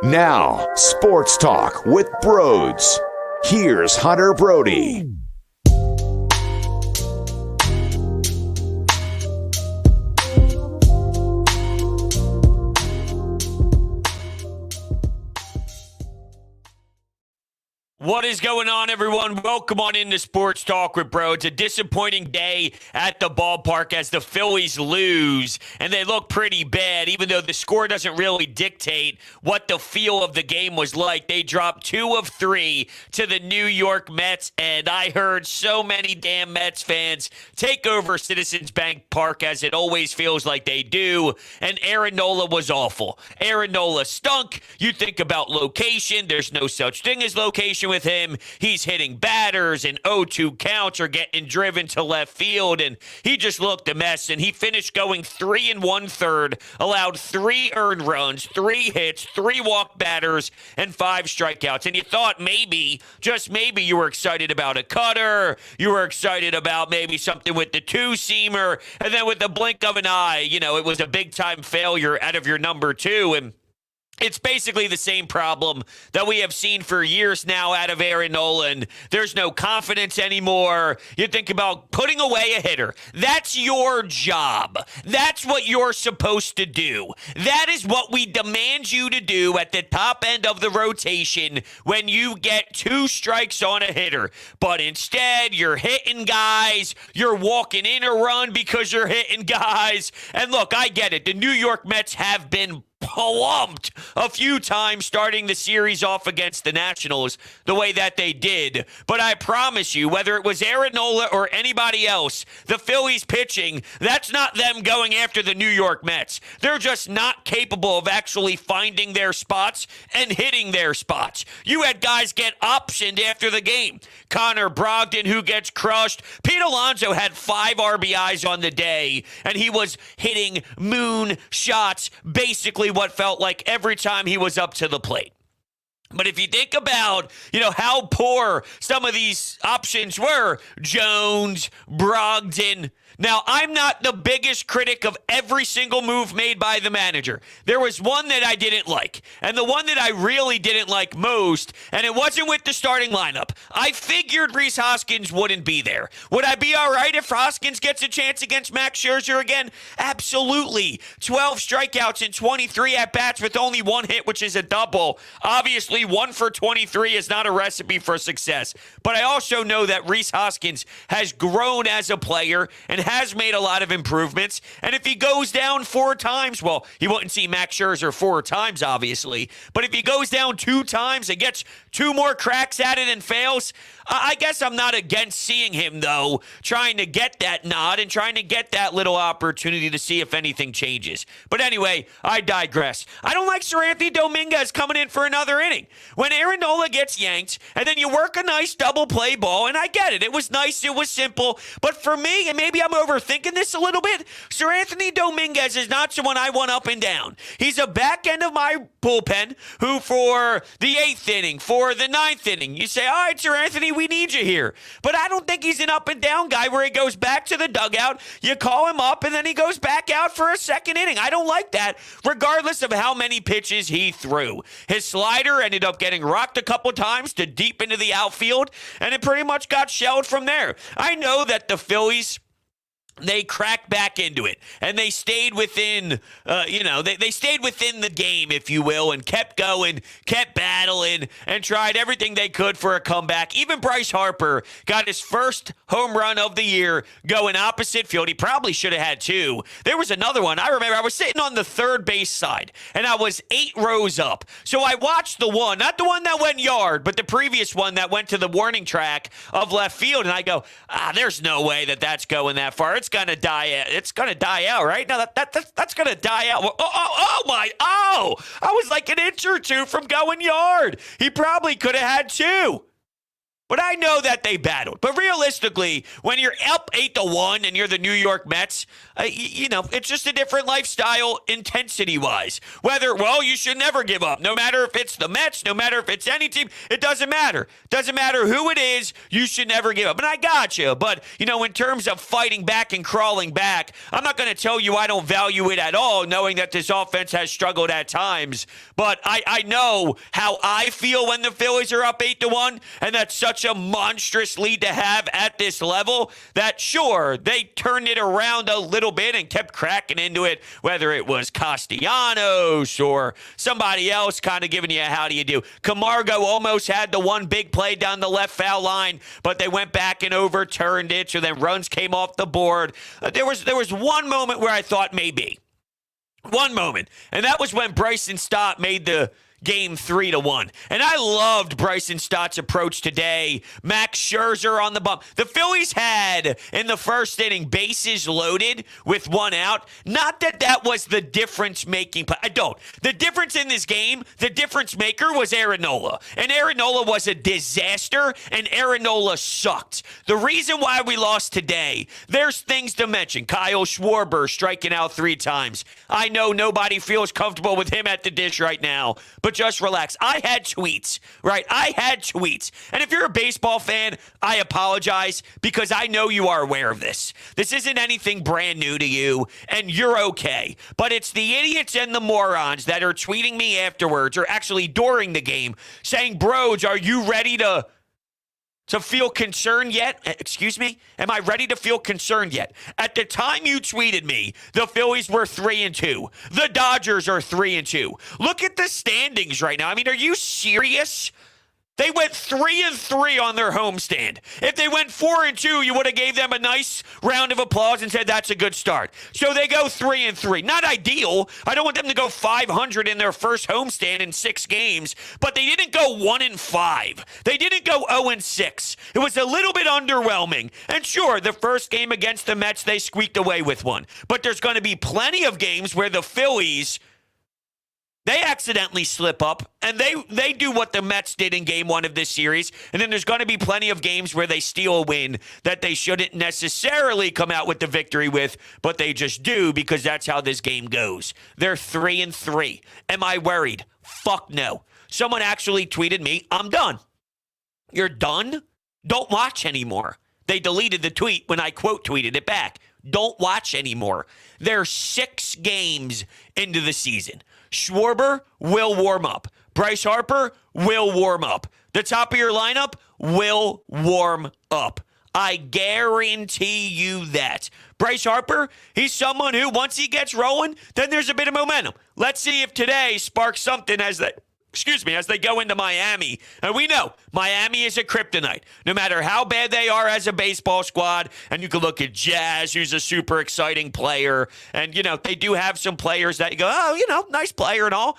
Now, Sports Talk with Broads. Here's Hunter Brody. What is going on, everyone? Welcome on into Sports Talk with Bro. It's a disappointing day at the ballpark as the Phillies lose, and they look pretty bad, even though the score doesn't really dictate what the feel of the game was like. They dropped 2 of 3 to the New York Mets, and I heard so many damn Mets fans take over Citizens Bank Park, as it always feels like they do, and Aaron Nola was awful. Aaron Nola stunk. You think about location. There's no such thing as location with him. He's hitting batters and 0-2 counts or getting driven to left field, and he just looked a mess. And he finished going 3 1/3, allowed 3 earned runs, 3 hits, 3 walk batters, and 5 strikeouts. And you thought maybe, just maybe, you were excited about a cutter, you were excited about maybe something with the 2-seamer, and then with the blink of an eye, it was a big-time failure out of your number 2, and it's basically the same problem that we have seen for years now out of Aaron Nola. There's no confidence anymore. You think about putting away a hitter. That's your job. That's what you're supposed to do. That is what we demand you to do at the top end of the rotation when you get 2 strikes on a hitter. But instead, you're hitting guys. You're walking in a run because you're hitting guys. And look, I get it. The New York Mets have been plumped a few times starting the series off against the Nationals the way that they did. But I promise you, whether it was Aaron Nola or anybody else, the Phillies pitching, that's not them going after the New York Mets. They're just not capable of actually finding their spots and hitting their spots. You had guys get optioned after the game. Connor Brogdon, who gets crushed. Pete Alonso had 5 RBIs on the day, and he was hitting moon shots basically what felt like every time he was up to the plate. But if you think about, how poor some of these options were, Jones, Brogdon. Now, I'm not the biggest critic of every single move made by the manager. There was one that I didn't like, and the one that I really didn't like most, and it wasn't with the starting lineup. I figured Rhys Hoskins wouldn't be there. Would I be all right if Hoskins gets a chance against Max Scherzer again? Absolutely. 12 strikeouts and 23 at-bats with only 1 hit, which is a double. Obviously, 1 for 23 is not a recipe for success. But I also know that Rhys Hoskins has grown as a player and has made a lot of improvements. And if he goes down 4 times, well, he wouldn't see Max Scherzer 4 times, obviously. But if he goes down 2 times and gets 2 more cracks at it and fails, I guess I'm not against seeing him, though, trying to get that nod and trying to get that little opportunity to see if anything changes. But anyway, I digress. I don't like Seranthony Dominguez coming in for another inning. When Aaron Nola gets yanked, and then you work a nice double play ball, and I get it. It was nice. It was simple. But for me, and maybe I'm overthinking this a little bit, Seranthony Dominguez is not someone I want up and down. He's a back end of my bullpen who for the 8th inning, for the 9th inning, you say, all right, Seranthony, we need you here. But I don't think he's an up and down guy where he goes back to the dugout, you call him up, and then he goes back out for a 2nd inning. I don't like that, regardless of how many pitches he threw. His slider ended up getting rocked a couple times to deep into the outfield, and it pretty much got shelled from there. I know that the Phillies, they cracked back into it, and they stayed within, they stayed within the game, if you will, and kept going, kept battling, and tried everything they could for a comeback. Even Bryce Harper got his first home run of the year going opposite field. He probably should have had 2. There was another one. I remember I was sitting on the third base side, and I was 8 rows up. So I watched the one, not the one that went yard, but the previous one that went to the warning track of left field, and I go, there's no way that that's going that far. It's gonna die out. It's gonna die out, right? Now that's gonna die out. I was like an inch or 2 from going yard. He probably could have had 2. But I know that they battled. But realistically, when you're up 8-1 and you're the New York Mets, it's just a different lifestyle intensity-wise. You should never give up. No matter if it's the Mets, no matter if it's any team, it doesn't matter. Doesn't matter who it is, you should never give up. And I got you. But, in terms of fighting back and crawling back, I'm not going to tell you I don't value it at all, knowing that this offense has struggled at times. But I know how I feel when the Phillies are up 8-1, and that's such a monstrous lead to have at this level that, sure, they turned it around a little bit and kept cracking into it, whether it was Castellanos or somebody else kind of giving you a how do you do. Camargo almost had the one big play down the left foul line, but they went back and overturned it, so then runs came off the board. There was one moment where I thought maybe. One moment, and that was when Bryson Stott made the game 3-1. And I loved Bryson Stott's approach today. Max Scherzer on the bump. The Phillies had, in the first inning, bases loaded with one out. Not that was the difference-making play. I don't. The difference in this game, the difference maker was Aaron Nola. And Aaron Nola was a disaster, and Aaron Nola sucked. The reason why we lost today, there's things to mention. Kyle Schwarber striking out 3 times. I know nobody feels comfortable with him at the dish right now, but just relax. I had tweets, right? I had tweets. And if you're a baseball fan, I apologize because I know you are aware of this. This isn't anything brand new to you, and you're okay. But it's the idiots and the morons that are tweeting me afterwards, or actually during the game, saying, Broads, are you ready to feel concerned yet? Excuse me? Am I ready to feel concerned yet? At the time you tweeted me, the Phillies were 3-2. The Dodgers are 3-2. Look at the standings right now. I mean, are you serious? They went 3-3 on their homestand. If they went 4-2, you would have gave them a nice round of applause and said that's a good start. So they go 3-3. Not ideal. I don't want them to go 500 in their first homestand in 6 games, but they didn't go 1-5. They didn't go 0-6. It was a little bit underwhelming. And sure, the first game against the Mets, they squeaked away with one. But there's going to be plenty of games where the Phillies, they accidentally slip up, and they do what the Mets did in game 1 of this series, and then there's going to be plenty of games where they steal a win that they shouldn't necessarily come out with the victory with, but they just do because that's how this game goes. They're 3-3. Am I worried? Fuck no. Someone actually tweeted me, I'm done. You're done? Don't watch anymore. They deleted the tweet when I quote tweeted it back. Don't watch anymore. They're 6 games into the season. Schwarber will warm up. Bryce Harper will warm up. The top of your lineup will warm up. I guarantee you that. Bryce Harper, he's someone who, once he gets rolling, then there's a bit of momentum. Let's see if today sparks something as they go into Miami. And we know Miami is a kryptonite. No matter how bad they are as a baseball squad, and you can look at Jazz, who's a super exciting player, and, they do have some players that you go, nice player and all.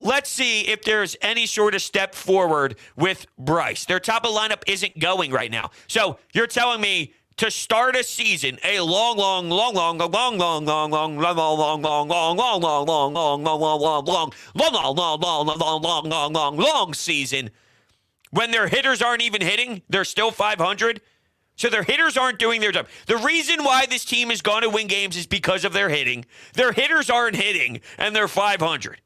Let's see if there's any sort of step forward with Bryce. Their top of the lineup isn't going right now. So you're telling me to start a season, a long season, when their hitters aren't even hitting, they're still 500. So their hitters aren't doing their job. The reason why this team is going to win games is because of their hitting. Their hitters aren't hitting, and they're 500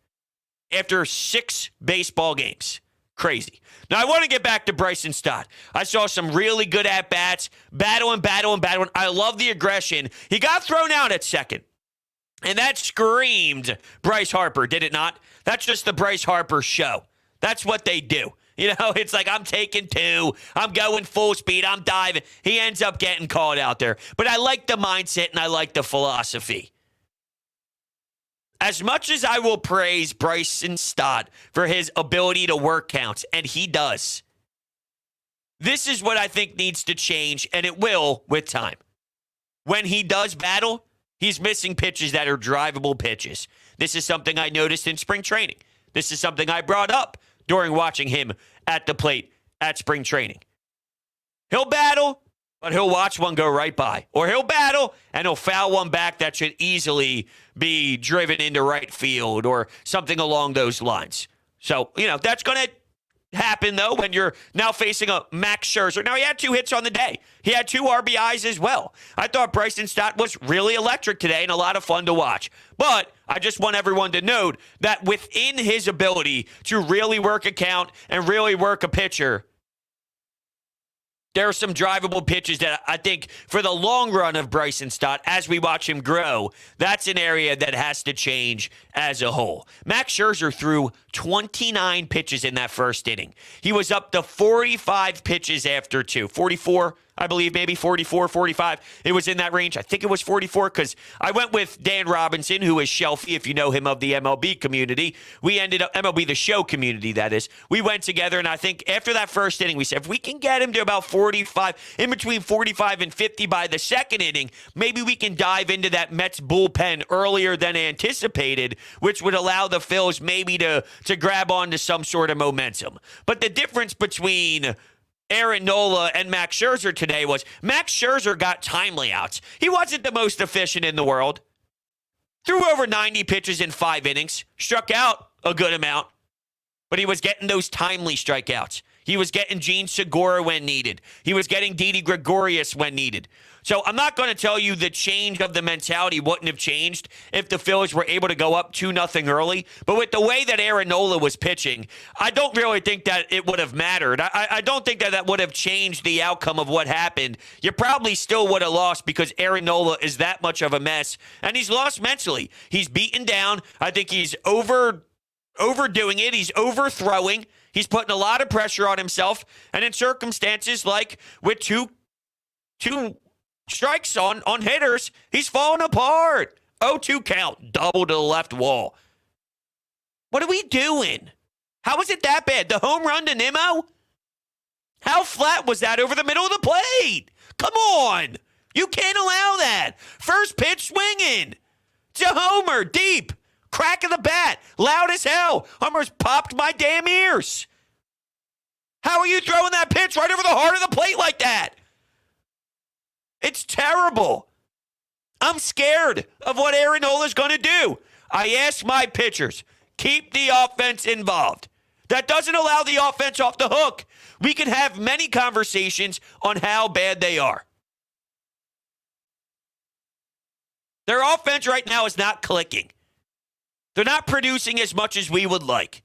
after 6 baseball games. Crazy. Now, I want to get back to Bryson Stott. I saw some really good at-bats, battling. I love the aggression. He got thrown out at second, and that screamed Bryce Harper, did it not? That's just the Bryce Harper show. That's what they do. It's like, I'm taking 2. I'm going full speed. I'm diving. He ends up getting called out there. But I like the mindset, and I like the philosophy. As much as I will praise Bryson Stott for his ability to work counts, and he does, this is what I think needs to change, and it will with time. When he does battle, he's missing pitches that are drivable pitches. This is something I noticed in spring training. This is something I brought up during watching him at the plate at spring training. He'll battle, but he'll watch one go right by. Or he'll battle, and he'll foul one back that should easily be driven into right field or something along those lines. So, that's going to happen, though, when you're now facing a Max Scherzer. Now, he had 2 hits on the day. He had 2 RBIs as well. I thought Bryson Stott was really electric today and a lot of fun to watch. But I just want everyone to note that within his ability to really work a count and really work a pitcher, there are some drivable pitches that I think for the long run of Bryson Stott, as we watch him grow, that's an area that has to change as a whole. Max Scherzer threw 29 pitches in that first inning. He was up to 45 pitches after 2. 44, I believe, maybe 44, 45. It was in that range. I think it was 44 because I went with Dan Robinson, who is Shelfie, if you know him, of the MLB community. We ended up, MLB The Show community, that is. We went together, and I think after that first inning, we said, if we can get him to about 45, in between 45 and 50 by the second inning, maybe we can dive into that Mets bullpen earlier than anticipated, which would allow the Phils maybe to grab onto some sort of momentum. But the difference between Aaron Nola and Max Scherzer today was Max Scherzer got timely outs. He wasn't the most efficient in the world. Threw over 90 pitches in 5 innings. Struck out a good amount. But he was getting those timely strikeouts. He was getting Gene Segura when needed. He was getting Didi Gregorius when needed. So I'm not going to tell you the change of the mentality wouldn't have changed if the Phillies were able to go up 2-0 early. But with the way that Aaron Nola was pitching, I don't really think that it would have mattered. I don't think that would have changed the outcome of what happened. You probably still would have lost because Aaron Nola is that much of a mess, and he's lost mentally. He's beaten down. I think he's overdoing it. He's overthrowing. He's putting a lot of pressure on himself. And in circumstances like with two strikes on hitters, he's falling apart. 0-2 count, double to the left wall. What are we doing? How was it that bad? The home run to Nimmo? How flat was that over the middle of the plate? Come on. You can't allow that. First pitch swinging. It's a homer, deep. Crack of the bat, loud as hell. Almost popped my damn ears. How are you throwing that pitch right over the heart of the plate like that? It's terrible. I'm scared of what Aaron Nola's going to do. I ask my pitchers, keep the offense involved. That doesn't allow the offense off the hook. We can have many conversations on how bad they are. Their offense right now is not clicking. They're not producing as much as we would like.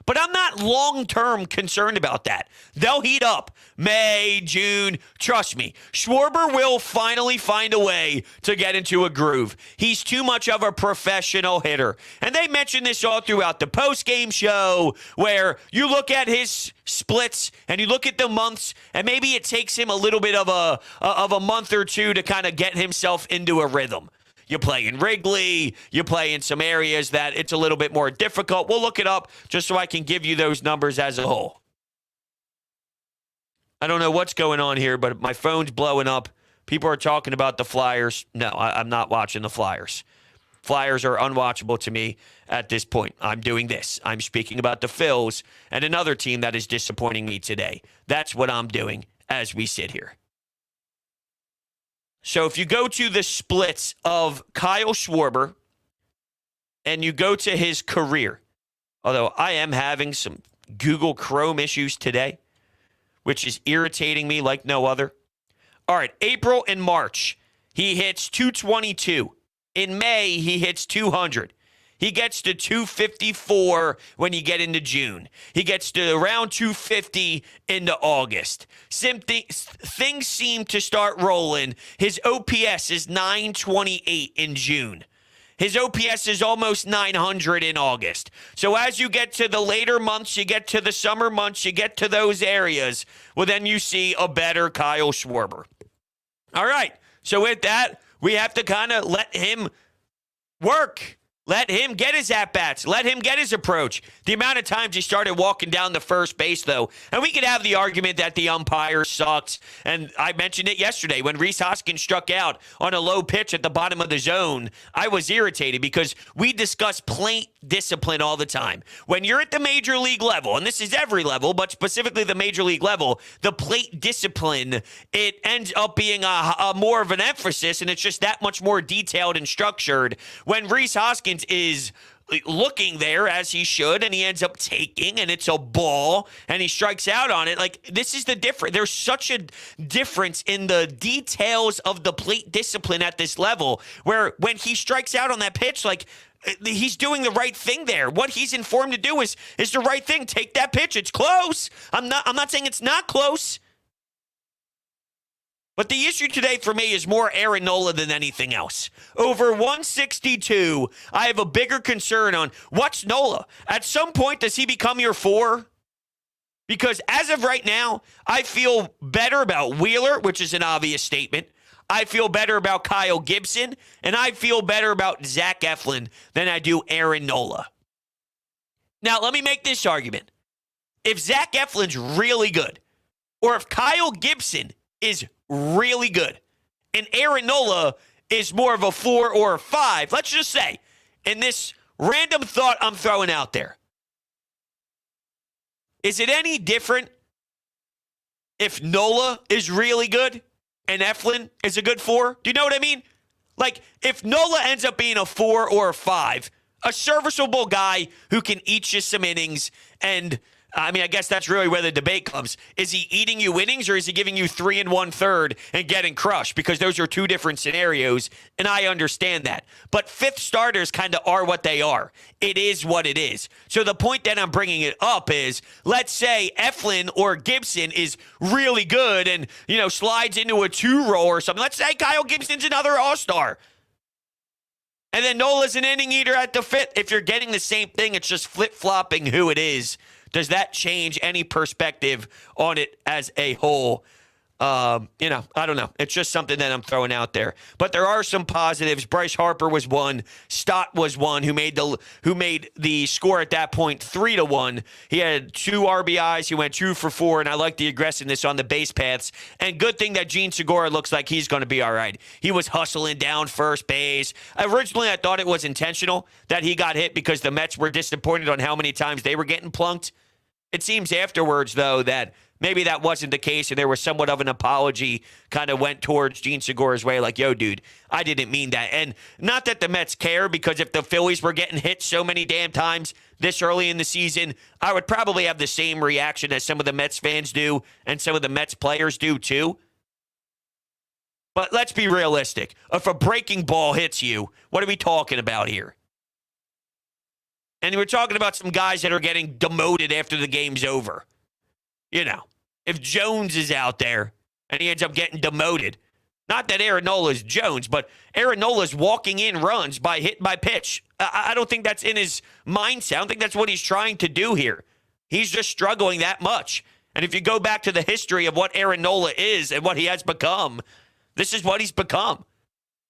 But I'm not long-term concerned about that. They'll heat up. May, June, trust me. Schwarber will finally find a way to get into a groove. He's too much of a professional hitter. And they mentioned this all throughout the post-game show where you look at his splits and you look at the months and maybe it takes him a little bit of a month or two to kind of get himself into a rhythm. You play in Wrigley, you play in some areas that it's a little bit more difficult. We'll look it up just so I can give you those numbers as a whole. I don't know what's going on here, but my phone's blowing up. People are talking about the Flyers. No, I'm not watching the Flyers. Flyers are unwatchable to me at this point. I'm doing this. I'm speaking about the Phils and another team that is disappointing me today. That's what I'm doing as we sit here. So if you go to the splits of Kyle Schwarber and you go to his career, although I am having some Google Chrome issues today, which is irritating me like no other. All right, April and March, he hits 222. In May, he hits 200. He gets to 254 when you get into June. He gets to around 250 into August. Things seem to start rolling. His OPS is 928 in June. His OPS is almost 900 in August. So as you get to the later months, you get to the summer months, you get to those areas, well, then you see a better Kyle Schwarber. All right. So with that, we have to kind of let him work. Let him get his at-bats. Let him get his approach. The amount of times he started walking down the first base, though, and we could have the argument that the umpire sucks, and I mentioned it yesterday when Rhys Hoskins struck out on a low pitch at the bottom of the zone. I was irritated because we discuss plate discipline all the time. When you're at the major league level, and this is every level, but specifically the major league level, the plate discipline, it ends up being a more of an emphasis, and it's just that much more detailed and structured. When Rhys Hoskins is looking there as he should, and he ends up taking, and it's a ball, and he strikes out on it. Like, this is the difference. There's such a difference in the details of the plate discipline at this level, where when he strikes out on that pitch, like, he's doing the right thing there. What he's informed to do is the right thing. Take that pitch. It's close. I'm not saying it's not close. But the issue today for me is more Aaron Nola than anything else. Over 162, I have a bigger concern on what's Nola. At some point, does he become your 4? Because as of right now, I feel better about Wheeler, which is an obvious statement. I feel better about Kyle Gibson, and I feel better about Zach Eflin than I do Aaron Nola. Now, let me make this argument. If Zach Eflin's really good, or if Kyle Gibson is really good, and Aaron Nola is more of a 4 or a 5, let's just say, in this random thought I'm throwing out there, is it any different if Nola is really good and Eflin is a good 4? Do you know what I mean? Like, if Nola ends up being a 4 or a 5, a serviceable guy who can eat you some innings, and I mean, I guess that's really where the debate comes. Is he eating you innings, or is he giving you 3 1/3 and getting crushed? Because those are two different scenarios, and I understand that. But fifth starters kind of are what they are. It is what it is. So the point that I'm bringing it up is, let's say Eflin or Gibson is really good and, slides into a 2 role or something. Let's say Kyle Gibson's another all-star. And then Nola's an inning eater at the 5th. If you're getting the same thing, it's just flip-flopping who it is. Does that change any perspective on it as a whole? I don't know. It's just something that I'm throwing out there. But there are some positives. Bryce Harper was one. Stott was one who made the score at that point 3-1. He had 2 RBIs. He went 2 for 4, and I like the aggressiveness on the base paths. And good thing that Gene Segura looks like he's going to be all right. He was hustling down first base. Originally, I thought it was intentional that he got hit because the Mets were disappointed on how many times they were getting plunked. It seems afterwards, though, that maybe that wasn't the case, and there was somewhat of an apology kind of went towards Gene Segura's way, like, yo, dude, I didn't mean that. And not that the Mets care, because if the Phillies were getting hit so many damn times this early in the season, I would probably have the same reaction as some of the Mets fans do and some of the Mets players do, too. But let's be realistic. If a breaking ball hits you, what are we talking about here? And we're talking about some guys that are getting demoted after the game's over. If Jones is out there and he ends up getting demoted, not that Aaron Nola's Jones, but Aaron Nola's walking in runs by hit by pitch. I don't think that's in his mindset. I don't think that's what he's trying to do here. He's just struggling that much. And if you go back to the history of what Aaron Nola is and what he has become, this is what he's become.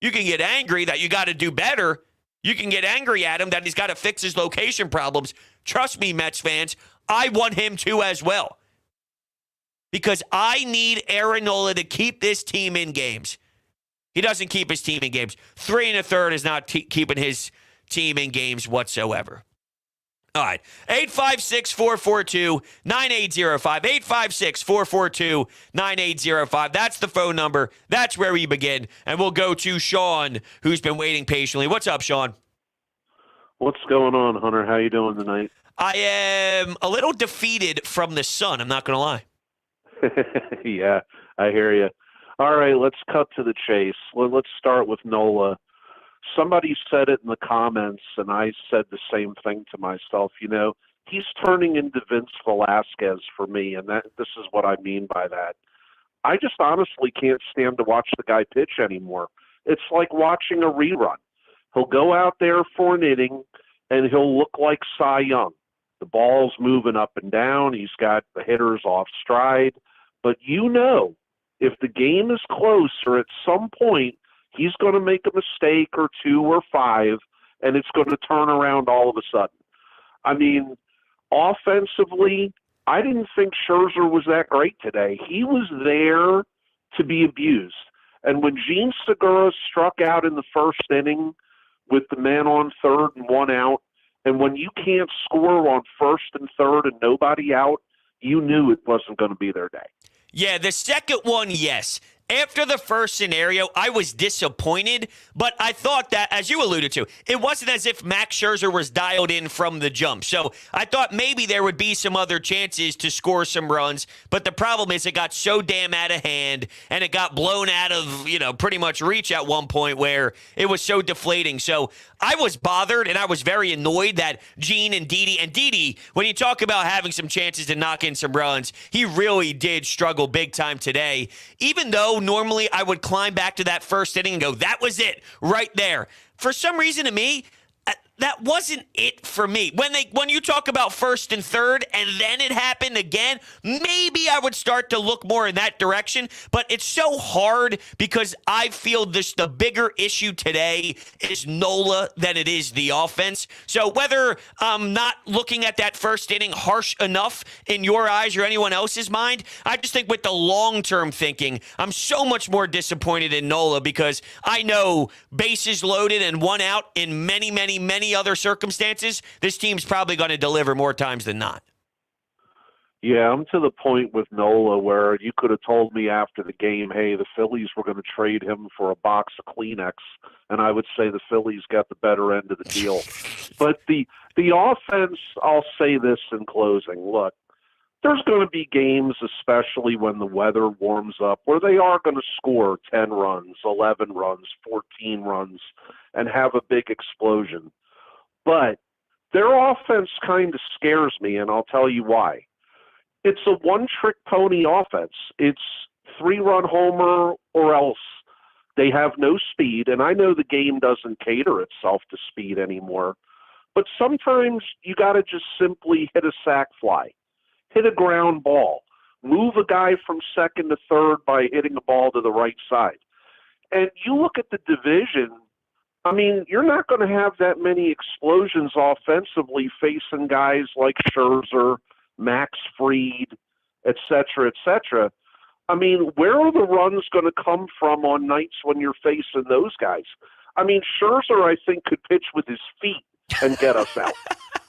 You can get angry that you got to do better. You can get angry at him that he's got to fix his location problems. Trust me, Mets fans, I want him to as well. Because I need Aaron Nola to keep this team in games. He doesn't keep his team in games. 3 1/3 is not keeping his team in games whatsoever. All right. 856-442-9805. 856-442-9805. That's the phone number. That's where we begin. And we'll go to Sean, who's been waiting patiently. What's up, Sean? What's going on, Hunter? How you doing tonight? I am a little defeated from the sun. I'm not going to lie. Yeah, I hear you. All right, let's cut to the chase. Let's start with Nola. Somebody said it in the comments, and I said the same thing to myself. He's turning into Vince Velasquez for me, and this is what I mean by that. I just honestly can't stand to watch the guy pitch anymore. It's like watching a rerun. He'll go out there for an inning, and he'll look like Cy Young. The ball's moving up and down. He's got the hitters off stride. But if the game is close or at some point he's going to make a mistake or 2 or 5, and it's going to turn around all of a sudden. I mean, offensively, I didn't think Scherzer was that great today. He was there to be abused. And when Gene Segura struck out in the first inning with the man on third and 1 out, and when you can't score on first and third and nobody out, you knew it wasn't going to be their day. Yeah, the second one, yes. After the first scenario, I was disappointed, but I thought that, as you alluded to, it wasn't as if Max Scherzer was dialed in from the jump. So I thought maybe there would be some other chances to score some runs, but the problem is it got so damn out of hand, and it got blown out of, pretty much reach at one point where it was so deflating. So I was bothered, and I was very annoyed that Gene and Didi, when you talk about having some chances to knock in some runs, he really did struggle big time today, even though normally I would climb back to that first inning and go, that was it right there. For some reason to me, that wasn't it for me. When you talk about first and third and then it happened again, maybe I would start to look more in that direction. But it's so hard because I feel the bigger issue today is Nola than it is the offense. So whether I'm not looking at that first inning harsh enough in your eyes or anyone else's mind, I just think with the long-term thinking, I'm so much more disappointed in Nola because I know bases loaded and one out in many, many, many other circumstances, this team's probably going to deliver more times than not. Yeah, I'm to the point with Nola where you could have told me after the game, hey, the Phillies were going to trade him for a box of Kleenex, and I would say the Phillies got the better end of the deal. But the offense, I'll say this in closing. Look, there's going to be games, especially when the weather warms up, where they are going to score 10 runs, 11 runs, 14 runs, and have a big explosion. But their offense kind of scares me, and I'll tell you why. It's a one-trick pony offense. It's 3-run homer or else. They have no speed, and I know the game doesn't cater itself to speed anymore, but sometimes you got to just simply hit a sac fly, hit a ground ball, move a guy from second to third by hitting a ball to the right side. And you look at the division, I mean, you're not going to have that many explosions offensively facing guys like Scherzer, Max Fried, et cetera, et cetera. I mean, where are the runs going to come from on nights when you're facing those guys? I mean, Scherzer, I think, could pitch with his feet and get us out.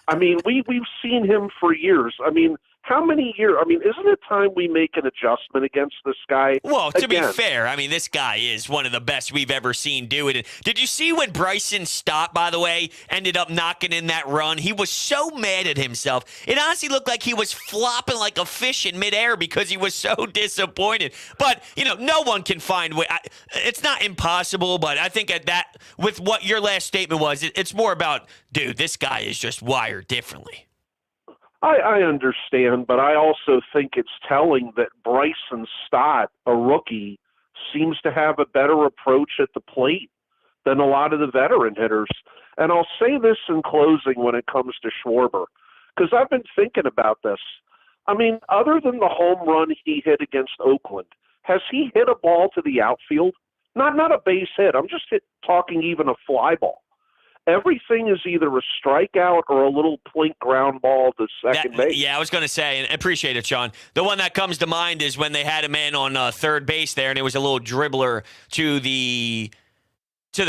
I mean, we've seen him for years. I mean, how many years? I mean, isn't it time we make an adjustment against this guy? Well, to be fair, I mean, this guy is one of the best we've ever seen do it. Did you see when Bryson Stott, by the way, ended up knocking in that run? He was so mad at himself. It honestly looked like he was flopping like a fish in midair because he was so disappointed. But, no one can find way. It's not impossible, but I think at that, with what your last statement was, it's more about, dude, this guy is just wired differently. I understand, but I also think it's telling that Bryson Stott, a rookie, seems to have a better approach at the plate than a lot of the veteran hitters. And I'll say this in closing when it comes to Schwarber, because I've been thinking about this. I mean, other than the home run he hit against Oakland, has he hit a ball to the outfield? Not a base hit. I'm just talking even a fly ball. Everything is either a strikeout or a little plink ground ball to second base. Yeah, I was going to say, and I appreciate it, Sean. The one that comes to mind is when they had a man on third base there, and it was a little dribbler to the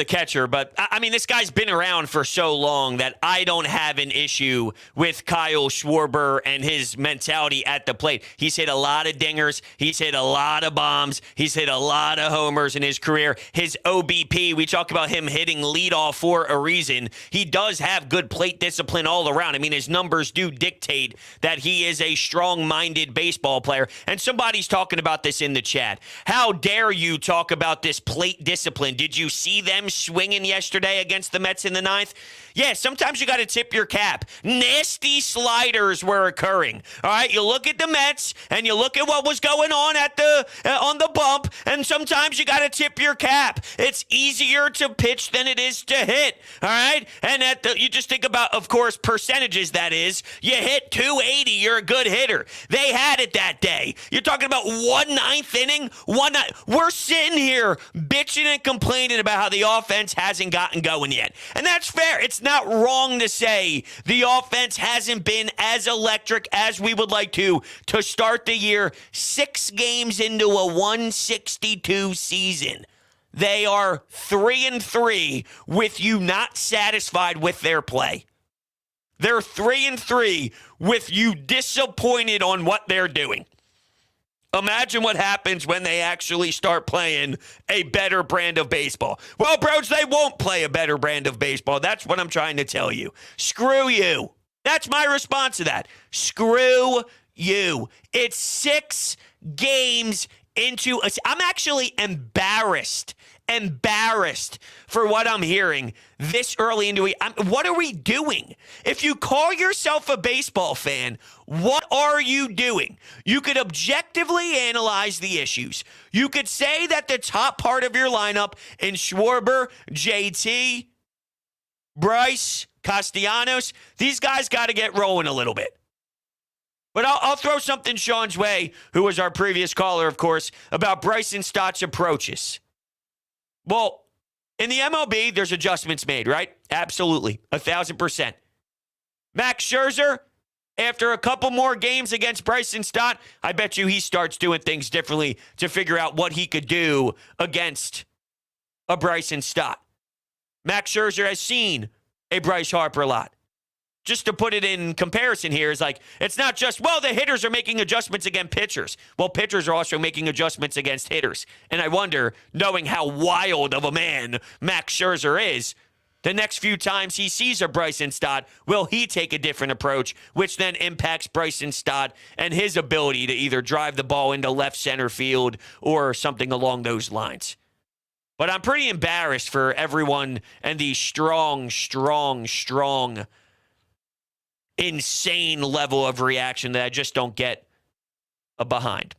catcher. But, I mean, this guy's been around for so long that I don't have an issue with Kyle Schwarber and his mentality at the plate. He's hit a lot of dingers. He's hit a lot of bombs. He's hit a lot of homers in his career. His OBP, we talk about him hitting leadoff for a reason. He does have good plate discipline all around. I mean, his numbers do dictate that he is a strong-minded baseball player. And somebody's talking about this in the chat. How dare you talk about this plate discipline? Did you see them swinging yesterday against the Mets in the ninth? Yeah, sometimes you got to tip your cap. Nasty sliders were occurring. All right, you look at the Mets and you look at what was going on at on the bump, and sometimes you got to tip your cap. It's easier to pitch than it is to hit. All right, and you just think about, of course, percentages. That is, you hit 280, you're a good hitter. They had it that day. You're talking about 1/9 inning. We're sitting here bitching and complaining about how the offense hasn't gotten going yet, and that's fair. It's not wrong to say the offense hasn't been as electric as we would like to start the year 6 games into a 162 season. They are 3-3 with you not satisfied with their play. They're 3-3 with you disappointed on what they're doing. Imagine what happens when they actually start playing a better brand of baseball. Well, bros, they won't play a better brand of baseball. That's what I'm trying to tell you. Screw you. That's my response to that. Screw you. It's 6 games into a... I'm actually embarrassed for what I'm hearing this early into it. What are we doing? If you call yourself a baseball fan, what are you doing? You could objectively analyze the issues. You could say that the top part of your lineup in Schwarber, JT, Bryce, Castellanos, these guys got to get rolling a little bit. But I'll throw something Sean's way, who was our previous caller, of course, about Bryson Stott's approaches. Well, in the MLB, there's adjustments made, right? Absolutely. 1,000%. Max Scherzer, after a couple more games against Bryson Stott, I bet you he starts doing things differently to figure out what he could do against a Bryson Stott. Max Scherzer has seen a Bryce Harper a lot. Just to put it in comparison here, is like, it's not just, well, the hitters are making adjustments against pitchers. Well, pitchers are also making adjustments against hitters. And I wonder, knowing how wild of a man Max Scherzer is, the next few times he sees a Bryson Stott, will he take a different approach, which then impacts Bryson Stott and his ability to either drive the ball into left center field or something along those lines. But I'm pretty embarrassed for everyone and the strong, insane level of reaction that I just don't get behind.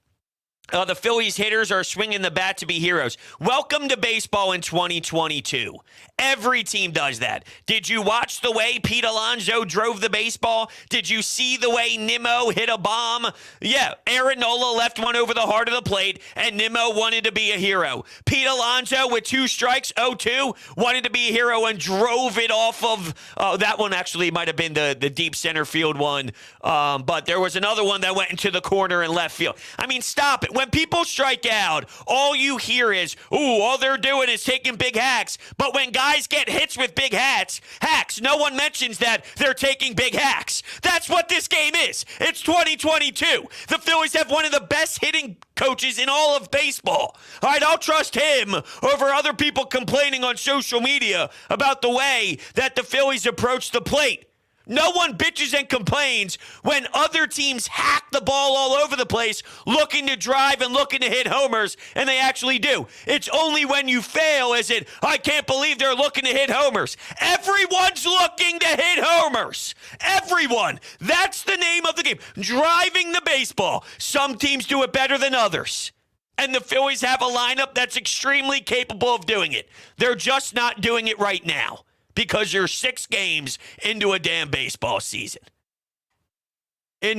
The Phillies hitters are swinging the bat to be heroes. Welcome to baseball in 2022. Every team does that. Did you watch the way Pete Alonso drove the baseball? Did you see the way Nimmo hit a bomb? Yeah, Aaron Nola left one over the heart of the plate, and Nimmo wanted to be a hero. Pete Alonso, with 2 strikes, 0-2, wanted to be a hero and drove it off of, that one actually might have been the deep center field one, but there was another one that went into the corner in left field. I mean, stop it. When people strike out, all you hear is, ooh, all they're doing is taking big hacks. But when guys get hits with big hacks, no one mentions that they're taking big hacks. That's what this game is. It's 2022. The Phillies have one of the best hitting coaches in all of baseball. All right, I'll trust him over other people complaining on social media about the way that the Phillies approach the plate. No one bitches and complains when other teams hack the ball all over the place, looking to drive and looking to hit homers, and they actually do. It's only when you fail is it, I can't believe they're looking to hit homers. Everyone's looking to hit homers. Everyone. That's the name of the game. Driving the baseball. Some teams do it better than others. And the Phillies have a lineup that's extremely capable of doing it. They're just not doing it right now, because you're 6 games into a damn baseball season. We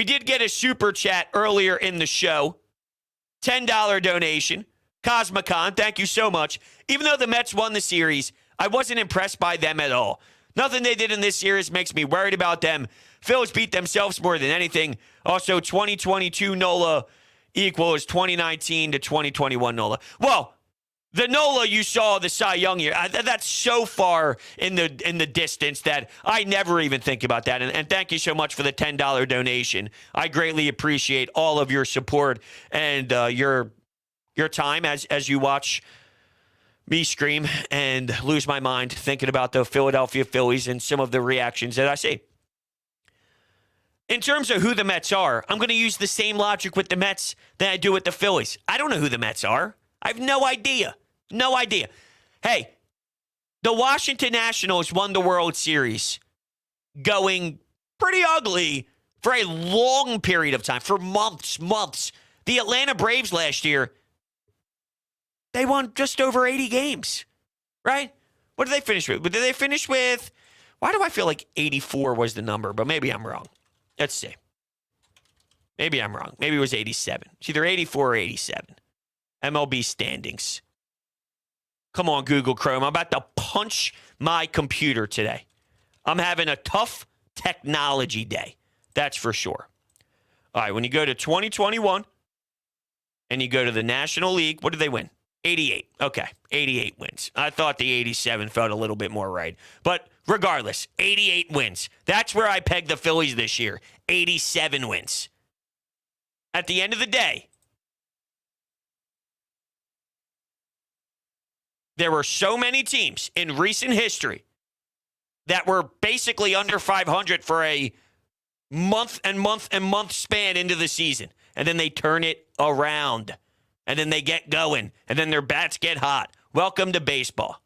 did get a super chat earlier in the show. $10 donation. Cosmicon, thank you so much. Even though the Mets won the series, I wasn't impressed by them at all. Nothing they did in this series makes me worried about them. Phillies beat themselves more than anything. Also, 2022 Nola equals 2019 to 2021 Nola. Well, the Nola you saw, the Cy Young year, that's so far in the distance that I never even think about that. And thank you so much for the $10 donation. I greatly appreciate all of your support and your time as you watch me scream and lose my mind thinking about the Philadelphia Phillies and some of the reactions that I see. In terms of who the Mets are, I'm going to use the same logic with the Mets that I do with the Phillies. I don't know who the Mets are. I have no idea. No idea. Hey, the Washington Nationals won the World Series going pretty ugly for a long period of time, for months. The Atlanta Braves last year, they won just over 80 games, right? What did they finish with? Did they finish with, why do I feel like 84 was the number, but maybe I'm wrong. Let's see. Maybe I'm wrong. Maybe it was 87. It's either 84 or 87. MLB standings. Come on, Google Chrome. I'm about to punch my computer today. I'm having a tough technology day. That's for sure. All right, when you go to 2021 and you go to the National League, what did they win? 88. Okay, 88 wins. I thought the 87 felt a little bit more right. But regardless, 88 wins. That's where I pegged the Phillies this year. 87 wins. At the end of the day, there were so many teams in recent history that were basically under 500 for a month and month and month span into the season. And then they turn it around. And then they get going. And then their bats get hot. Welcome to baseball.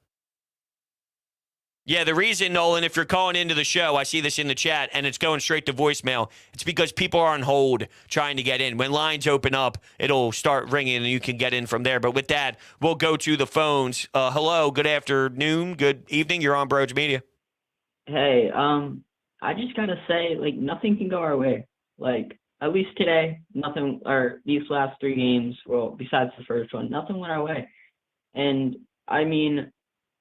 Yeah, the reason, Nolan, if you're calling into the show, I see this in the chat, and it's going straight to voicemail. It's because people are on hold trying to get in. When lines open up, it'll start ringing, and you can get in from there. But with that, we'll go to the phones. Hello, good afternoon, good evening. You're on Broads Media. Hey, I just gotta say, like, nothing can go our way. Like, at least today, nothing, or these last 3 games, well, besides the first one, nothing went our way. And, I mean,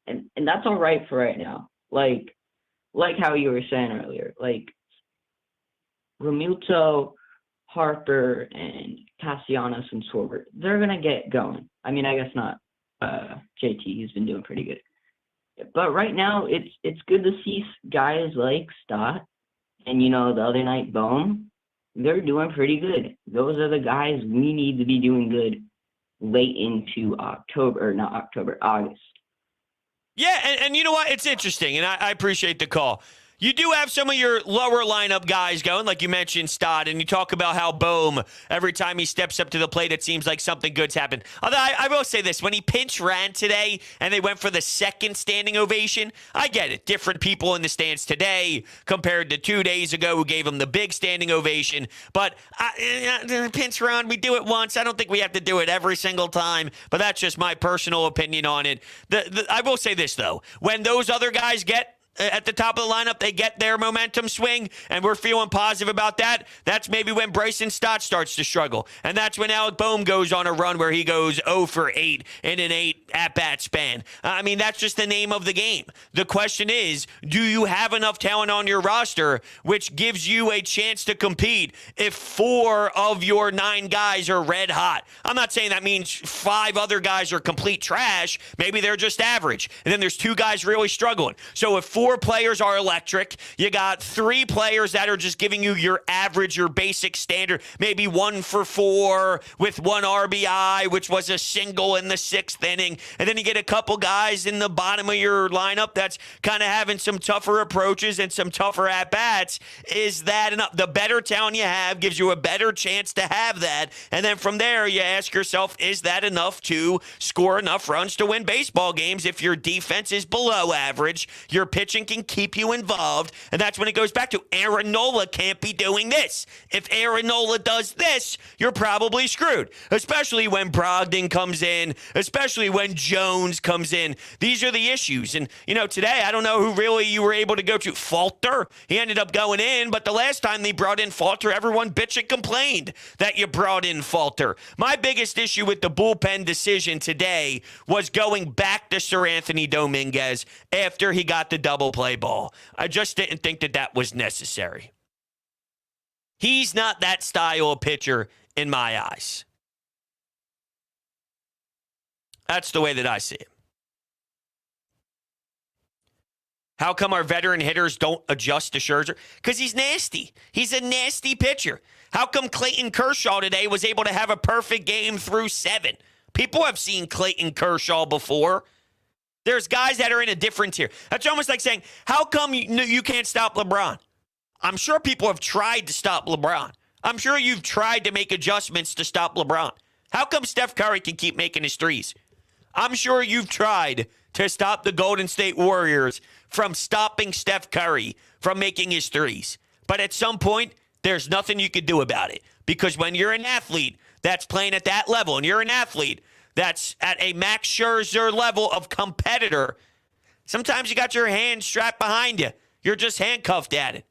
and that's all right for right now. Like how you were saying earlier, like, Realmuto, Harper, and Castellanos and Schwarber, they're gonna get going. I mean, I guess not JT, he's been doing pretty good. But right now, it's good to see guys like Stott and, you know, the other night, Bohm. They're doing pretty good. Those are the guys we need to be doing good late into August. Yeah, and you know what? It's interesting, and I appreciate the call. You do have some of your lower lineup guys going, like you mentioned, Stott, and you talk about how Bohm, every time he steps up to the plate, it seems like something good's happened. Although I will say this, when he pinch ran today and they went for the second standing ovation, I get it. Different people in the stands today compared to 2 days ago who gave him the big standing ovation. But pinch run, we do it once. I don't think we have to do it every single time, but that's just my personal opinion on it. I will say this, though. When those other guys get at the top of the lineup, they get their momentum swing, and we're feeling positive about that. That's maybe when Bryson Stott starts to struggle, and that's when Alec Bohm goes on a run where he goes 0 for 8 in an 8 at-bat span. I mean, that's just the name of the game. The question is, do you have enough talent on your roster which gives you a chance to compete if 4 of your 9 guys are red hot? I'm not saying that means 5 other guys are complete trash. Maybe they're just average, and then there's 2 guys really struggling. So if 4 players are electric, you got 3 players that are just giving you your average, your basic standard, maybe 1 for 4 with 1 RBI, which was a single in the 6th inning. And then you get a couple guys in the bottom of your lineup that's kind of having some tougher approaches and some tougher at-bats. Is that enough? The better talent you have gives you a better chance to have that. And then from there, you ask yourself, is that enough to score enough runs to win baseball games if your defense is below average, your pitching can keep you involved, and that's when it goes back to Aaron Nola can't be doing this. If Aaron Nola does this, you're probably screwed, especially when Brogdon comes in, especially when Jones comes in. These are the issues, and, you know, today, I don't know who really you were able to go to. Falter, he ended up going in, but the last time they brought in Falter, everyone bitched and complained that you brought in Falter. My biggest issue with the bullpen decision today was going back to Sir Anthony Dominguez after he got the double play ball. I just didn't think that was necessary. He's not that style of pitcher in my eyes. That's the way that I see it. How come our veteran hitters don't adjust to Scherzer? Because he's nasty. He's a nasty pitcher. How come Clayton Kershaw today was able to have a perfect game through 7? People have seen Clayton Kershaw before. There's guys that are in a different tier. That's almost like saying, how come you can't stop LeBron? I'm sure people have tried to stop LeBron. I'm sure you've tried to make adjustments to stop LeBron. How come Steph Curry can keep making his threes? I'm sure you've tried to stop the Golden State Warriors from stopping Steph Curry from making his threes. But at some point, there's nothing you could do about it. Because when you're an athlete that's playing at that level, and you're an athlete that's at a Max Scherzer level of competitor, sometimes you got your hand strapped behind you. You're just handcuffed at it.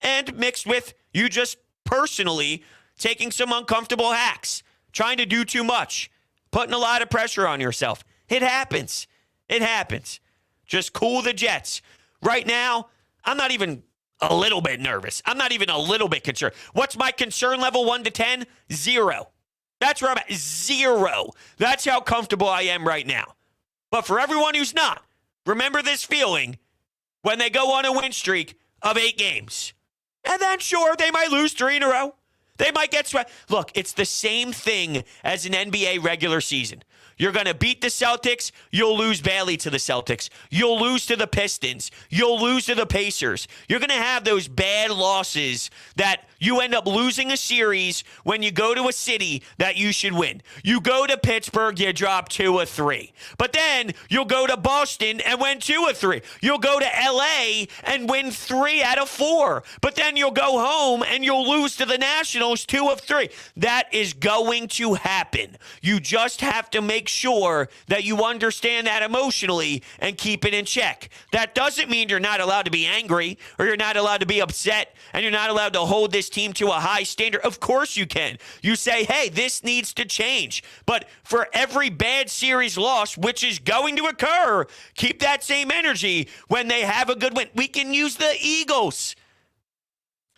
And mixed with you just personally taking some uncomfortable hacks, trying to do too much, putting a lot of pressure on yourself. It happens. It happens. Just cool the jets. Right now, I'm not even a little bit nervous. I'm not even a little bit concerned. What's my concern level 1 to 10? 0. That's where I'm at. 0. That's how comfortable I am right now. But for everyone who's not, remember this feeling when they go on a win streak of 8 games. And then, sure, they might lose 3 in a row. They might get swept. Look, it's the same thing as an NBA regular season. You're going to beat the Celtics. You'll lose badly to the Celtics. You'll lose to the Pistons. You'll lose to the Pacers. You're going to have those bad losses that you end up losing a series when you go to a city that you should win. You go to Pittsburgh, you drop 2 or 3. But then you'll go to Boston and win 2 or 3. You'll go to LA and win 3 out of 4. But then you'll go home and you'll lose to the Nationals 2 of 3. That is going to happen. You just have to make sure that you understand that emotionally and keep it in check. That doesn't mean you're not allowed to be angry or you're not allowed to be upset and you're not allowed to hold this team to a high standard. Of course you can. You say, hey, this needs to change. But for every bad series loss, which is going to occur, keep that same energy when they have a good win. We can use the Eagles.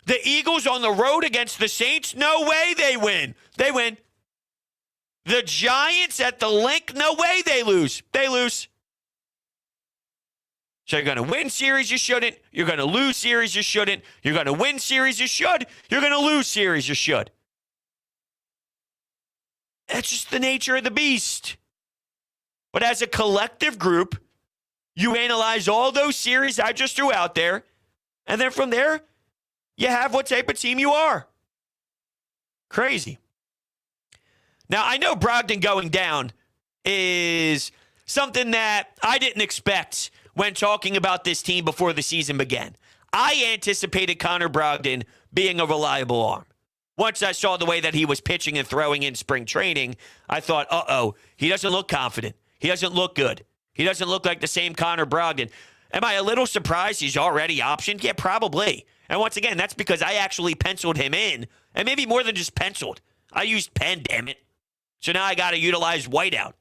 The Eagles on the road against the Saints, no way they win. They win. The Giants at the Link, no way they lose. They lose. So you're going to win series you shouldn't. You're going to lose series you shouldn't. You're going to win series you should. You're going to lose series you should. That's just the nature of the beast. But as a collective group, you analyze all those series I just threw out there, and then from there, you have what type of team you are. Crazy. Now, I know Brogdon going down is something that I didn't expect when talking about this team before the season began. I anticipated Connor Brogdon being a reliable arm. Once I saw the way that he was pitching and throwing in spring training, I thought, he doesn't look confident. He doesn't look good. He doesn't look like the same Connor Brogdon. Am I a little surprised he's already optioned? Yeah, probably. And once again, that's because I actually penciled him in. And maybe more than just penciled. I used pen, damn it. So now I got to utilize whiteout.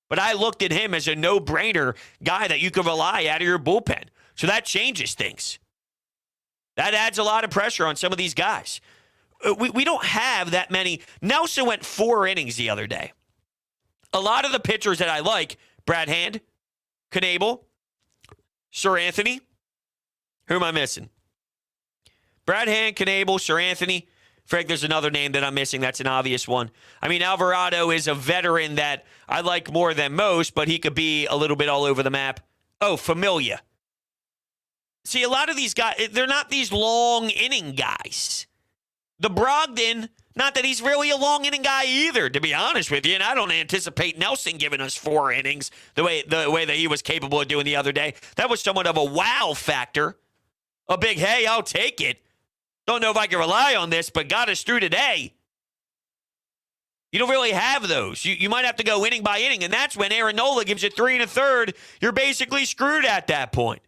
But I looked at him as a no-brainer guy that you could rely out of your bullpen. So that changes things. That adds a lot of pressure on some of these guys. We don't have that many. Nelson went 4 innings the other day. A lot of the pitchers that I like, Brad Hand, Knable, Sir Anthony. Who am I missing? Brad Hand, Knable, Sir Anthony. Frank, there's another name that I'm missing. That's an obvious one. I mean, Alvarado is a veteran that I like more than most, but he could be a little bit all over the map. Oh, Familia. See, a lot of these guys, they're not these long inning guys. The Brogdon, not that he's really a long inning guy either, to be honest with you, and I don't anticipate Nelson giving us 4 innings the way that he was capable of doing the other day. That was somewhat of a wow factor. A big, hey, I'll take it. Don't know if I can rely on this, but got us through today. You don't really have those. You might have to go inning by inning, and that's when Aaron Nola gives you 3 1/3. You're basically screwed at that point.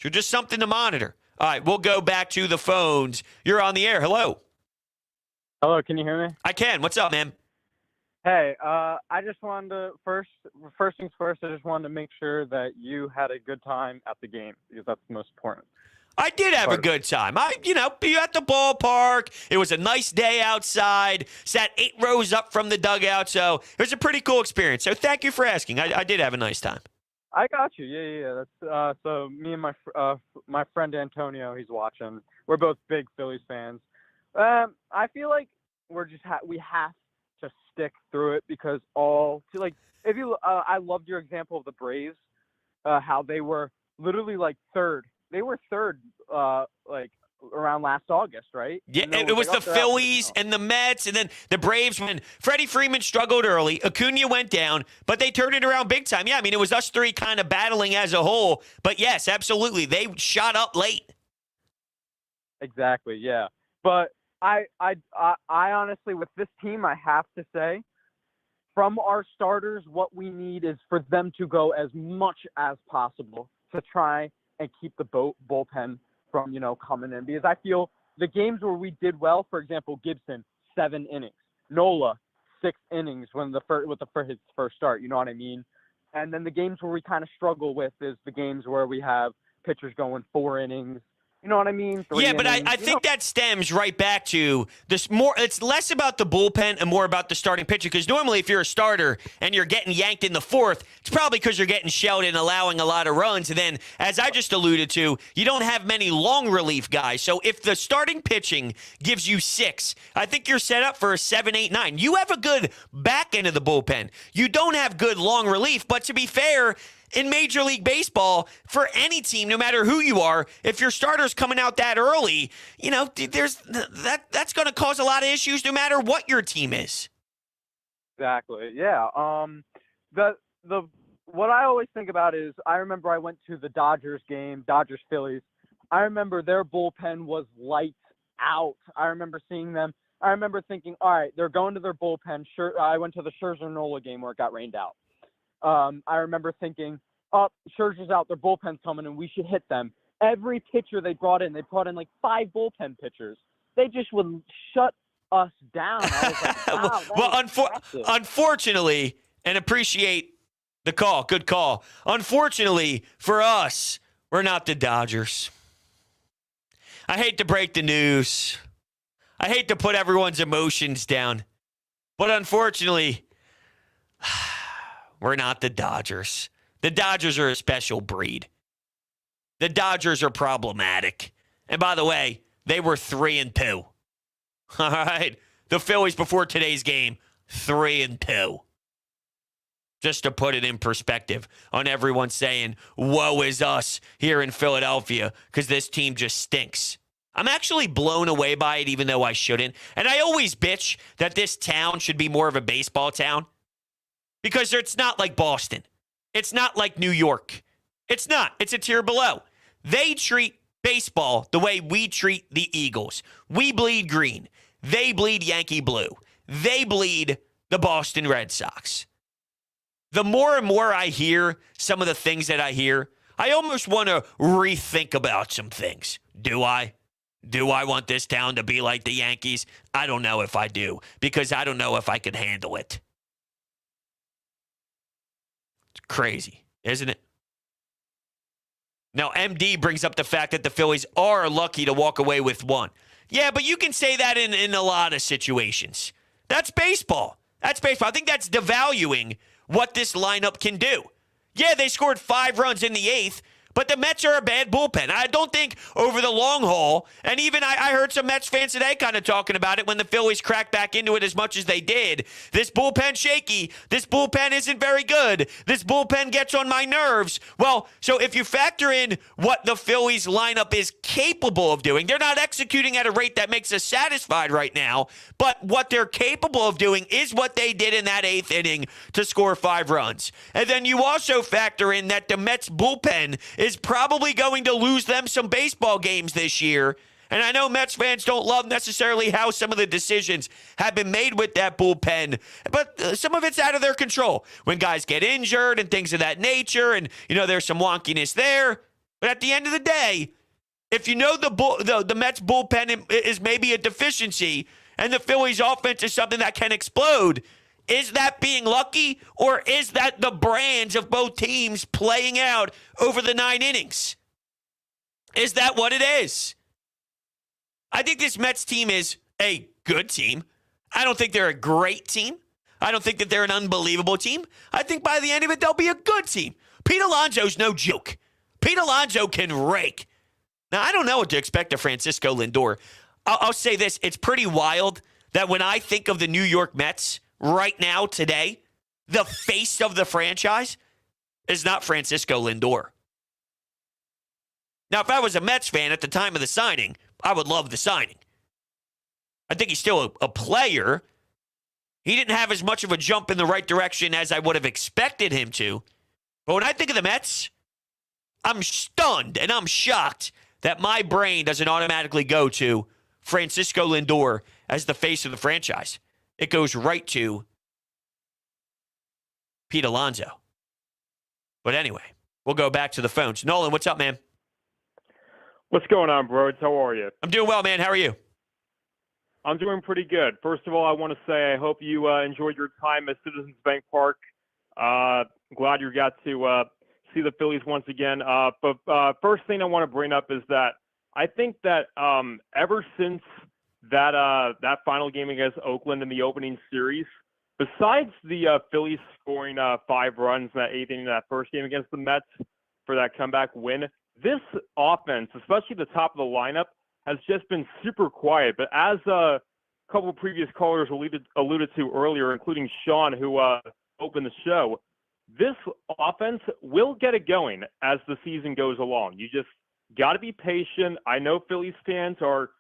So just something to monitor. All right, we'll go back to the phones. You're on the air. Hello. Hello, can you hear me? I can. What's up, man? Hey, I just wanted to, first things first, I just wanted to make sure that you had a good time at the game, because that's the most important. I did have a good time. Be at the ballpark. It was a nice day outside. Sat 8 rows up from the dugout, so it was a pretty cool experience. So thank you for asking. I did have a nice time. I got you. Yeah. That's so me and my friend Antonio, he's watching. We're both big Phillies fans. I feel like we have to stick through it because I loved your example of the Braves, how they were literally like third. They were third, around last August, right? Yeah, it was the Phillies and the Mets, and then the Braves when Freddie Freeman struggled early. Acuna went down, but they turned it around big time. Yeah, I mean, it was us 3 kind of battling as a whole. But yes, absolutely, they shot up late. Exactly, yeah. But I honestly, with this team, I have to say, from our starters, what we need is for them to go as much as possible to try and keep the bullpen from, coming in. Because I feel the games where we did well, for example, Gibson, 7 innings. Nola, 6 innings with his first start, you know what I mean? And then the games where we kind of struggle with is the games where we have pitchers going 4 innings, You know what I mean? Yeah, but I think that stems right back to this more. It's less about the bullpen and more about the starting pitcher. Because normally, if you're a starter and you're getting yanked in the fourth, it's probably because you're getting shelled and allowing a lot of runs. And then, as I just alluded to, you don't have many long relief guys. So if the starting pitching gives you 6, I think you're set up for a 7, 8, 9. You have a good back end of the bullpen. You don't have good long relief. But to be fair, in Major League Baseball, for any team, no matter who you are, if your starter's coming out that early, that's going to cause a lot of issues no matter what your team is. Exactly. Yeah. The what I always think about is I remember I went to the Dodgers game, Dodgers Phillies. I remember their bullpen was lights out. I remember seeing them. I remember thinking, all right, they're going to their bullpen. I went to the Scherzer Nola game where it got rained out. I remember thinking, Scherzer's out, their bullpen's coming, and we should hit them. Every pitcher they brought in like 5 bullpen pitchers. They just would shut us down. I was like, wow, unfortunately, and appreciate the call, good call. Unfortunately for us, we're not the Dodgers. I hate to break the news. I hate to put everyone's emotions down. But unfortunately, we're not the Dodgers. The Dodgers are a special breed. The Dodgers are problematic. And by the way, they were 3-2. All right. The Phillies before today's game, 3-2. Just to put it in perspective on everyone saying, woe is us here in Philadelphia because this team just stinks. I'm actually blown away by it, even though I shouldn't. And I always bitch that this town should be more of a baseball town. Because it's not like Boston. It's not like New York. It's not. It's a tier below. They treat baseball the way we treat the Eagles. We bleed green. They bleed Yankee blue. They bleed the Boston Red Sox. The more and more I hear some of the things that I hear, I almost want to rethink about some things. Do I? Do I want this town to be like the Yankees? I don't know if I do, because I don't know if I can handle it. Crazy, isn't it? Now, MD brings up the fact that the Phillies are lucky to walk away with 1. Yeah, but you can say that in a lot of situations. That's baseball. That's baseball. I think that's devaluing what this lineup can do. Yeah, they scored 5 runs in the 8th, but the Mets are a bad bullpen. I don't think over the long haul, and even I heard some Mets fans today kind of talking about it when the Phillies cracked back into it as much as they did. This bullpen shaky. This bullpen isn't very good. This bullpen gets on my nerves. Well, so if you factor in what the Phillies lineup is capable of doing, they're not executing at a rate that makes us satisfied right now, but what they're capable of doing is what they did in that 8th inning to score 5 runs. And then you also factor in that the Mets bullpen is probably going to lose them some baseball games this year. And I know Mets fans don't love necessarily how some of the decisions have been made with that bullpen, but some of it's out of their control. When guys get injured and things of that nature, and, there's some wonkiness there. But at the end of the day, if you know the Mets bullpen is maybe a deficiency and the Phillies offense is something that can explode, is that being lucky, or is that the brands of both teams playing out over the 9 innings? Is that what it is? I think this Mets team is a good team. I don't think they're a great team. I don't think that they're an unbelievable team. I think by the end of it, they'll be a good team. Pete Alonso's no joke. Pete Alonso can rake. Now, I don't know what to expect of Francisco Lindor. I'll say this. It's pretty wild that when I think of the New York Mets right now, today, the face of the franchise is not Francisco Lindor. Now, if I was a Mets fan at the time of the signing, I would love the signing. I think he's still a player. He didn't have as much of a jump in the right direction as I would have expected him to. But when I think of the Mets, I'm stunned and I'm shocked that my brain doesn't automatically go to Francisco Lindor as the face of the franchise. It goes right to Pete Alonso. But anyway, we'll go back to the phones. Nolan, what's up, man? What's going on, bros? How are you? I'm doing well, man. How are you? I'm doing pretty good. First of all, I want to say I hope you enjoyed your time at Citizens Bank Park. Glad you got to see the Phillies once again. But first thing I want to bring up is that I think that ever since that final game against Oakland in the opening series, besides the Phillies scoring 5 runs in that 8th inning of that first game against the Mets for that comeback win, this offense, especially the top of the lineup, has just been super quiet. But as a couple of previous callers alluded to earlier, including Sean, who opened the show, this offense will get it going as the season goes along. You just got to be patient. I know Phillies fans are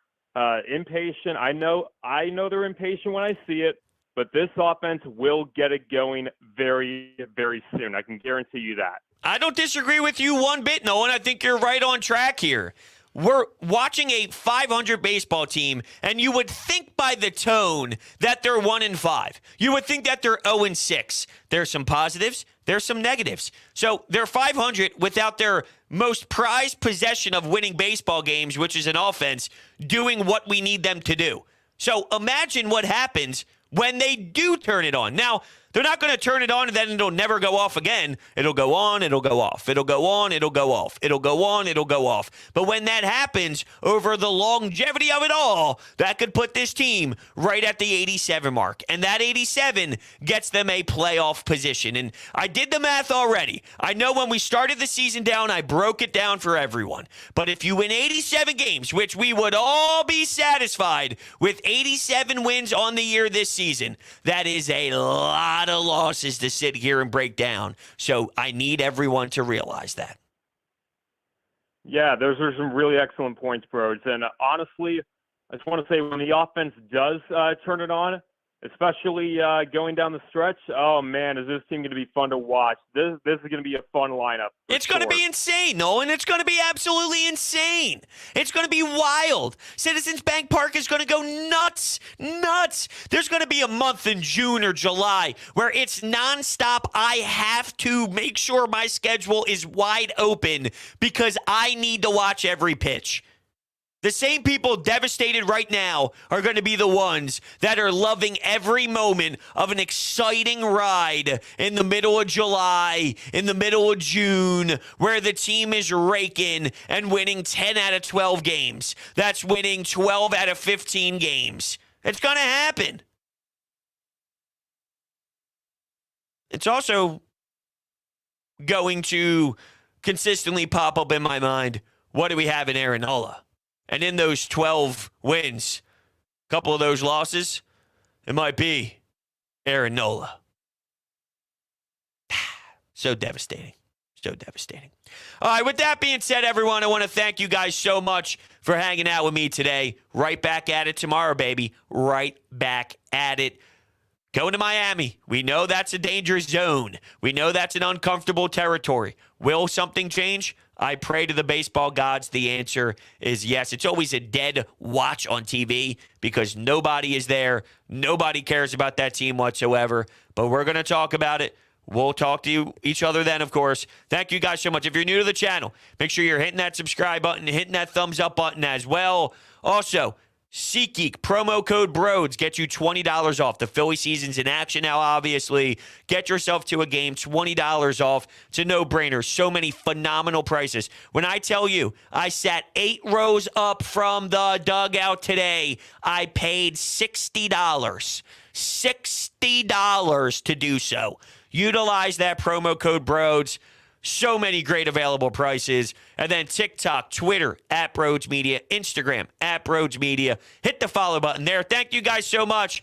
impatient. I know they're impatient when I see it, but this offense will get it going very, very soon. I can guarantee you that. I don't disagree with you one bit, Nolan. I think you're right on track here. We're watching a 500 baseball team, and you would think by the tone that they're 1-5. You would think that they're 0-6. There's some positives. There's some negatives. So they're 500 without their most prized possession of winning baseball games, which is an offense, doing what we need them to do. So imagine what happens when they do turn it on. Now, they're not going to turn it on and then it'll never go off again. It'll go on, it'll go off. It'll go on, it'll go off. It'll go on, it'll go off. But when that happens over the longevity of it all, that could put this team right at the 87 mark. And that 87 gets them a playoff position. And I did the math already. I know when we started the season down, I broke it down for everyone. But if you win 87 games, which we would all be satisfied with 87 wins on the year this season, that is a lot of losses to sit here and break down. So I need everyone to realize that. Yeah, those are some really excellent points, Bros. And honestly, I just want to say when the offense does turn it on, especially going down the stretch, oh man, is this team going to be fun to watch. This is going to be a fun lineup. It's going to be insane, Nolan. It's going to be absolutely insane. It's going to be wild. Citizens Bank Park is going to go nuts. There's going to be a month in June or July where it's nonstop. I have to make sure my schedule is wide open because I need to watch every pitch. The same people devastated right now are going to be the ones that are loving every moment of an exciting ride in the middle of July, in the middle of June, where the team is raking and winning 10 out of 12 games. That's winning 12 out of 15 games. It's going to happen. It's also going to consistently pop up in my mind, what do we have in Aaron Nola? And in those 12 wins, a couple of those losses, it might be Aaron Nola. So devastating. So devastating. All right, with that being said, everyone, I want to thank you guys so much for hanging out with me today. Right back at it tomorrow, baby. Right back at it. Going to Miami. We know that's a dangerous zone. We know that's an uncomfortable territory. Will something change? I pray to the baseball gods. The answer is yes. It's always a dead watch on TV because nobody is there. Nobody cares about that team whatsoever. But we're going to talk about it. We'll talk to each other then, of course. Thank you guys so much. If you're new to the channel, make sure you're hitting that subscribe button, hitting that thumbs up button as well. Also, SeatGeek, promo code BRODES, get you $20 off. The Philly season's in action now, obviously. Get yourself to a game, $20 off. It's a no-brainer. So many phenomenal prices. When I tell you, I sat 8 rows up from the dugout today. I paid $60. $60 to do so. Utilize that promo code BRODES. So many great available prices. And then TikTok, Twitter, @BrodesMedia, Instagram, @BrodesMedia. Hit the follow button there. Thank you guys so much.